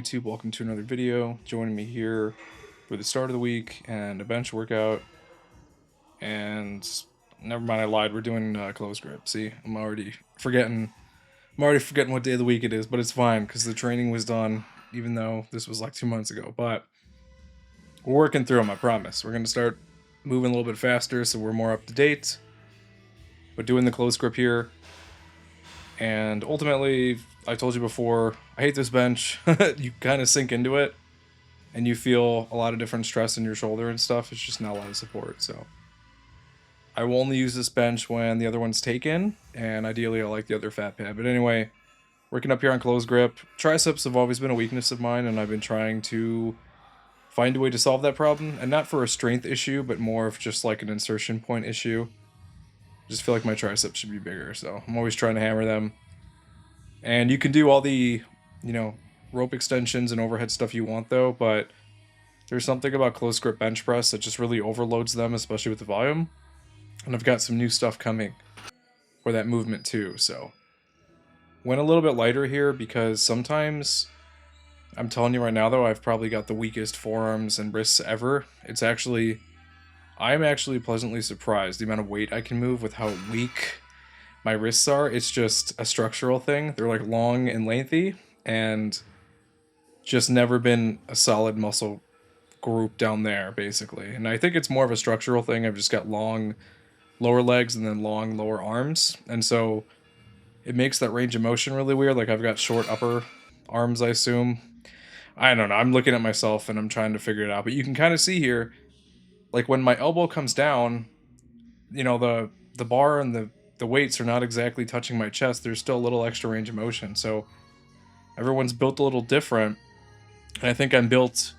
YouTube? Welcome to another video. Joining me here for the start of the week and a bench workout. And never mind, I lied. We're doing close grip. See, I'm already forgetting. I'm already forgetting what day of the week it is, but it's fine because the training was done, even though this was like 2 months ago. But we're working through them. I promise. We're gonna start moving a little bit faster, so we're more up to date. But doing the close grip here. And ultimately, I told you before, I hate this bench. You kind of sink into it and you feel a lot of different stress in your shoulder and stuff. It's just not a lot of support. So I will only use this bench when the other one's taken, and ideally I like the other fat pad. But anyway, working up here on close grip. Triceps have always been a weakness of mine, and I've been trying to find a way to solve that problem. And not for a strength issue, but more of just like an insertion point issue. Just feel like my triceps should be bigger, so I'm always trying to hammer them. And you can do all the, rope extensions and overhead stuff you want though, but there's something about close grip bench press that just really overloads them, especially with the volume. And I've got some new stuff coming for that movement too, so went a little bit lighter here because sometimes, I'm telling you right now though, I've probably got the weakest forearms and wrists ever. I'm actually pleasantly surprised the amount of weight I can move with how weak my wrists are. It's just a structural thing. They're like long and lengthy and just never been a solid muscle group down there basically. And I think it's more of a structural thing. I've just got long lower legs and then long lower arms. And so it makes that range of motion really weird. Like I've got short upper arms, I assume. I don't know. I'm looking at myself and I'm trying to figure it out. But you can kind of see here, like when my elbow comes down, the bar and the weights are not exactly touching my chest. There's still a little extra range of motion. So everyone's built a little different. And I think I'm built,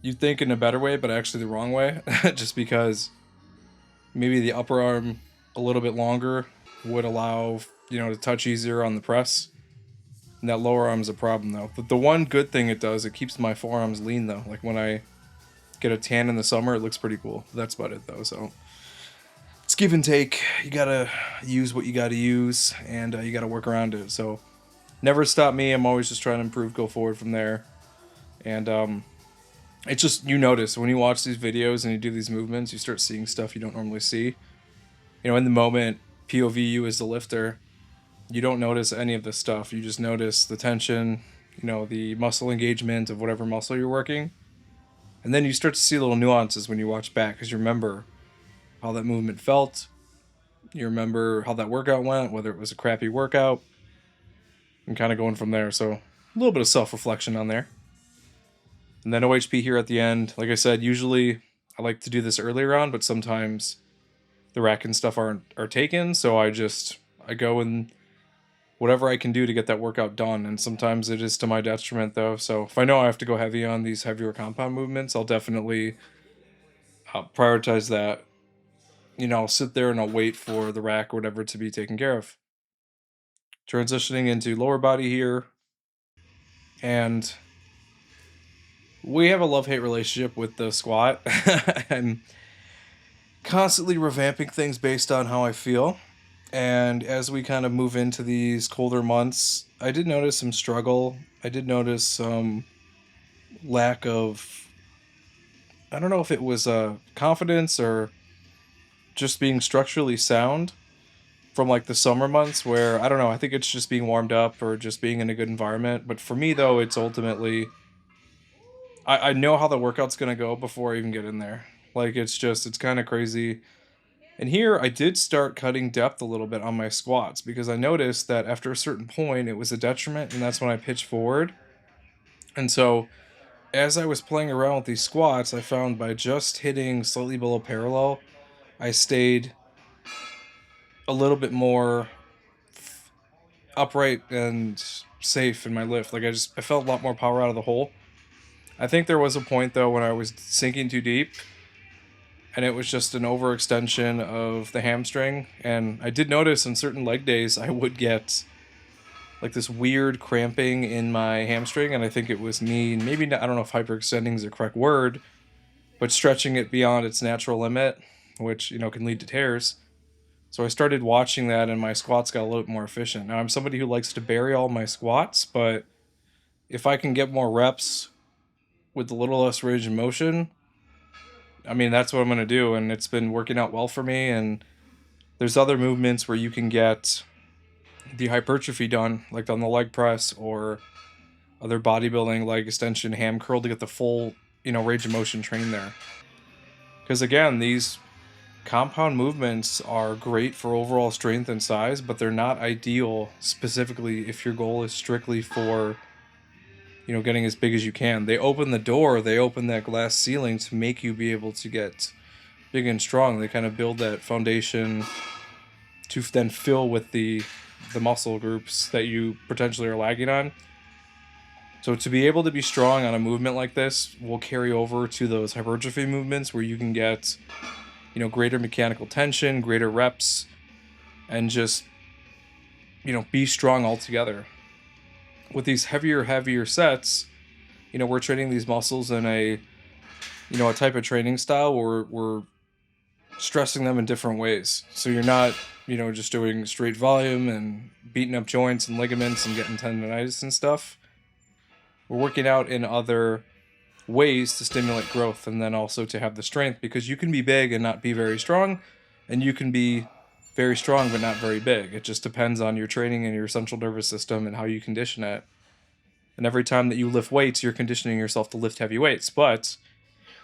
you'd think, in a better way, but actually the wrong way. Just because maybe the upper arm a little bit longer would allow, to touch easier on the press. And that lower arm is a problem though. But the one good thing it does, it keeps my forearms lean though. Like when I get a tan in the summer, it looks pretty cool. That's about it though. So it's give and take. You gotta use what you gotta use, and you gotta work around it. So never stop me. I'm always just trying to improve, go forward from there. And it's just, you notice when you watch these videos and you do these movements, you start seeing stuff you don't normally see. In the moment, POV you as the lifter, you don't notice any of this stuff. You just notice the tension, the muscle engagement of whatever muscle you're working. And then you start to see little nuances when you watch back, because you remember how that movement felt. You remember how that workout went, whether it was a crappy workout, and kind of going from there. So a little bit of self-reflection on there. And then OHP here at the end. Like I said, usually I like to do this earlier on, but sometimes the rack and stuff are taken. So I go and whatever I can do to get that workout done. And sometimes it is to my detriment though. So if I know I have to go heavy on these heavier compound movements, I'll definitely prioritize that. I'll sit there and I'll wait for the rack or whatever to be taken care of. Transitioning into lower body here. And we have a love-hate relationship with the squat. I'm constantly revamping things based on how I feel. And as we kind of move into these colder months, I did notice some struggle. I did notice some lack of, I don't know if it was confidence or just being structurally sound from like the summer months where, I don't know, I think it's just being warmed up or just being in a good environment. But for me though, it's ultimately, I know how the workout's going to go before I even get in there. Like it's kind of crazy. And here I did start cutting depth a little bit on my squats because I noticed that after a certain point it was a detriment, and that's when I pitched forward. And so as I was playing around with these squats, I found by just hitting slightly below parallel, I stayed a little bit more upright and safe in my lift. Like I felt a lot more power out of the hole. I think there was a point though when I was sinking too deep and it was just an overextension of the hamstring. And I did notice in certain leg days I would get like this weird cramping in my hamstring, and I think it was me, maybe not, I don't know if hyperextending is the correct word, but stretching it beyond its natural limit, which, can lead to tears. So I started watching that and my squats got a little bit more efficient. Now I'm somebody who likes to bury all my squats, but if I can get more reps with a little less range of motion, I mean, that's what I'm going to do. And it's been working out well for me. And there's other movements where you can get the hypertrophy done, like on the leg press or other bodybuilding, leg extension, ham curl, to get the full, range of motion trained there. Because again, these compound movements are great for overall strength and size, but they're not ideal specifically if your goal is strictly for, getting as big as you can. They open the door, they open that glass ceiling to make you be able to get big and strong. They kind of build that foundation to then fill with the muscle groups that you potentially are lagging on. So to be able to be strong on a movement like this will carry over to those hypertrophy movements where you can get, greater mechanical tension, greater reps, and just, be strong altogether. With these heavier sets, we're training these muscles in a type of training style where we're stressing them in different ways. So you're not, just doing straight volume and beating up joints and ligaments and getting tendonitis and stuff. We're working out in other ways to stimulate growth and then also to have the strength, because you can be big and not be very strong, and you can be very strong but not very big. It just depends on your training and your central nervous system and how you condition it. And every time that you lift weights, you're conditioning yourself to lift heavy weights, but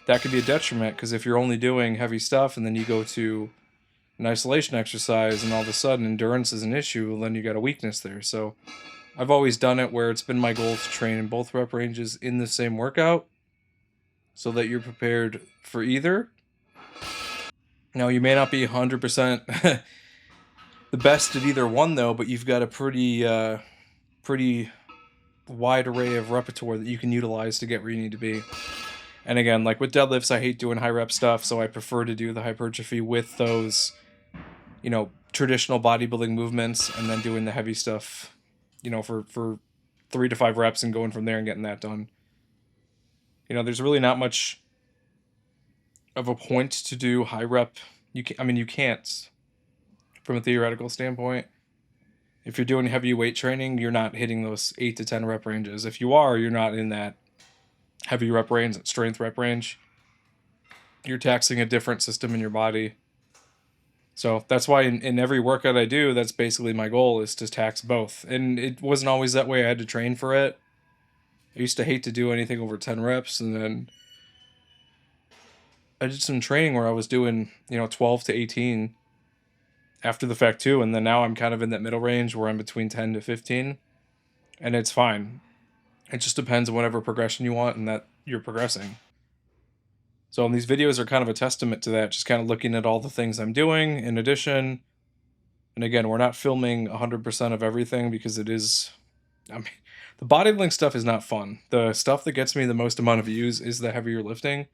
that could be a detriment, because if you're only doing heavy stuff and then you go to an isolation exercise and all of a sudden endurance is an issue, then you got a weakness there. So I've always done it where it's been my goal to train in both rep ranges in the same workout so that you're prepared for either. Now, you may not be 100% the best at either one, though, but you've got a pretty wide array of repertoire that you can utilize to get where you need to be. And again, like with deadlifts, I hate doing high rep stuff, so I prefer to do the hypertrophy with those, traditional bodybuilding movements, and then doing the heavy stuff, for 3 to 5 reps and going from there and getting that done. There's really not much of a point to do high rep. You can't from a theoretical standpoint. If you're doing heavy weight training, you're not hitting those 8 to 10 rep ranges. If you are, you're not in that heavy rep range, that strength rep range. You're taxing a different system in your body. So that's why in every workout I do, that's basically my goal, is to tax both. And it wasn't always that way. I had to train for it. I used to hate to do anything over 10 reps, and then I did some training where I was doing, 12 to 18 after the fact too, and then now I'm kind of in that middle range where I'm between 10 to 15, and it's fine. It just depends on whatever progression you want and that you're progressing. So these videos are kind of a testament to that, just kind of looking at all the things I'm doing in addition. And again, we're not filming 100% of everything because it is, the bodybuilding stuff is not fun. The stuff that gets me the most amount of views is the heavier lifting.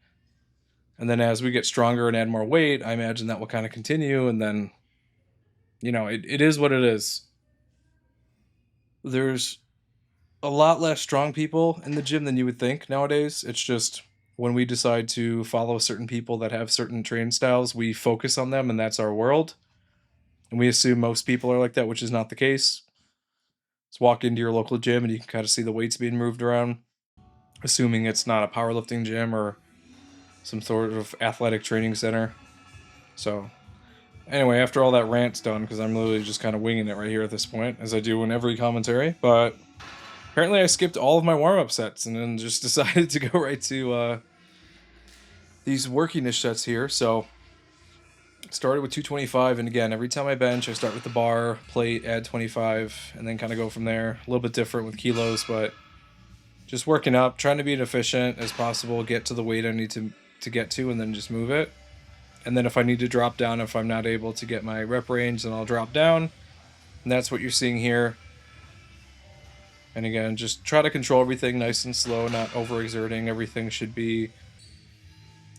And then as we get stronger and add more weight, I imagine that will kind of continue. And then, it is what it is. There's a lot less strong people in the gym than you would think nowadays. It's just when we decide to follow certain people that have certain training styles, we focus on them and that's our world. And we assume most people are like that, which is not the case. Just walk into your local gym and you can kind of see the weights being moved around, assuming it's not a powerlifting gym or some sort of athletic training center. So anyway, after all that rant's done, because I'm literally just kind of winging it right here at this point, as I do in every commentary, but apparently I skipped all of my warm-up sets and then just decided to go right to these working-ish sets here. So started with 225, and again, every time I bench, I start with the bar, plate, add 25, and then kind of go from there. A little bit different with kilos, but just working up, trying to be as efficient as possible, get to the weight I need to get to, and then just move it. And then if I need to drop down, if I'm not able to get my rep range, then I'll drop down. And that's what you're seeing here. And again, just try to control everything nice and slow, not overexerting. Everything should be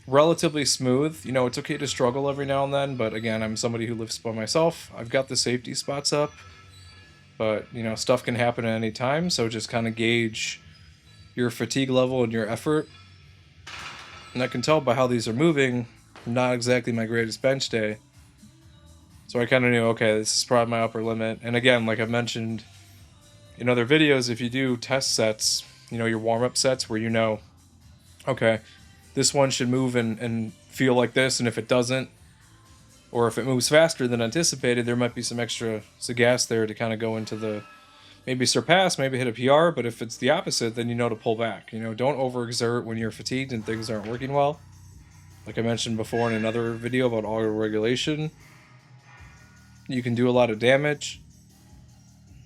relatively smooth. It's okay to struggle every now and then, but again, I'm somebody who lifts by myself. I've got the safety spots up, but stuff can happen at any time. So just kind of gauge your fatigue level and your effort. And I can tell by how these are moving, not exactly my greatest bench day. So I kind of knew, okay, this is probably my upper limit. And again, like I've mentioned in other videos, if you do test sets, your warm-up sets where okay, this one should move and feel like this, and if it doesn't, or if it moves faster than anticipated, there might be some extra gas there to kind of go into the maybe surpass, maybe hit a PR. But if it's the opposite, then to pull back. Don't overexert when you're fatigued and things aren't working well. Like I mentioned before in another video about auto regulation, you can do a lot of damage,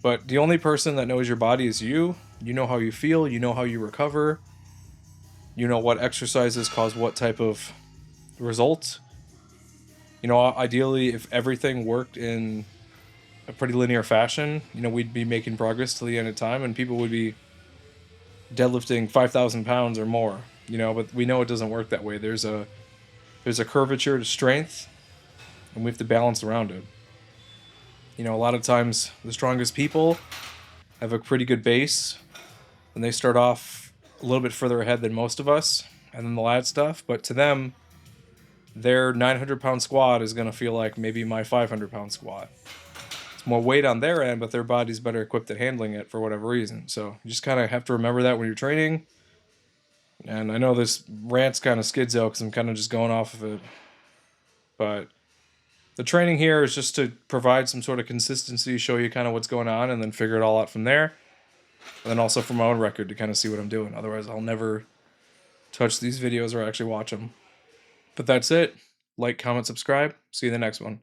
but the only person that knows your body is you. You know how you feel, you know how you recover, you know what exercises cause what type of result. Ideally, if everything worked in a pretty linear fashion, we'd be making progress till the end of time, and people would be deadlifting 5,000 pounds or more. But we know it doesn't work that way. There's a curvature to strength, and we have to balance around it. A lot of times the strongest people have a pretty good base, and they start off a little bit further ahead than most of us, and then they'll add stuff. But to them, their 900-pound squat is going to feel like maybe my 500-pound squat. It's more weight on their end, but their body's better equipped at handling it for whatever reason. So you just kind of have to remember that when you're training. And I know this rant's kind of skidzo because I'm kind of just going off of it. But the training here is just to provide some sort of consistency, show you kind of what's going on, and then figure it all out from there. And then also for my own record to kind of see what I'm doing. Otherwise, I'll never touch these videos or actually watch them. But that's it. Like, comment, subscribe. See you in the next one.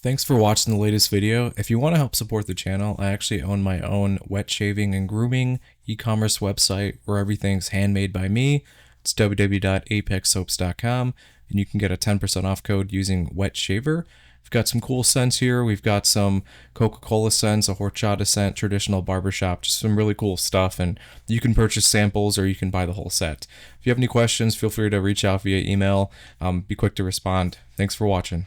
Thanks for watching the latest video. If you want to help support the channel, I actually own my own wet shaving and grooming e-commerce website where everything's handmade by me. It's www.apexsoaps.com, and you can get a 10% off code using wet shaver. We've got some cool scents here. We've got some Coca-Cola scents, a horchata scent, traditional barbershop, just some really cool stuff. And you can purchase samples or you can buy the whole set. If you have any questions, feel free to reach out via email. Be quick to respond. Thanks for watching.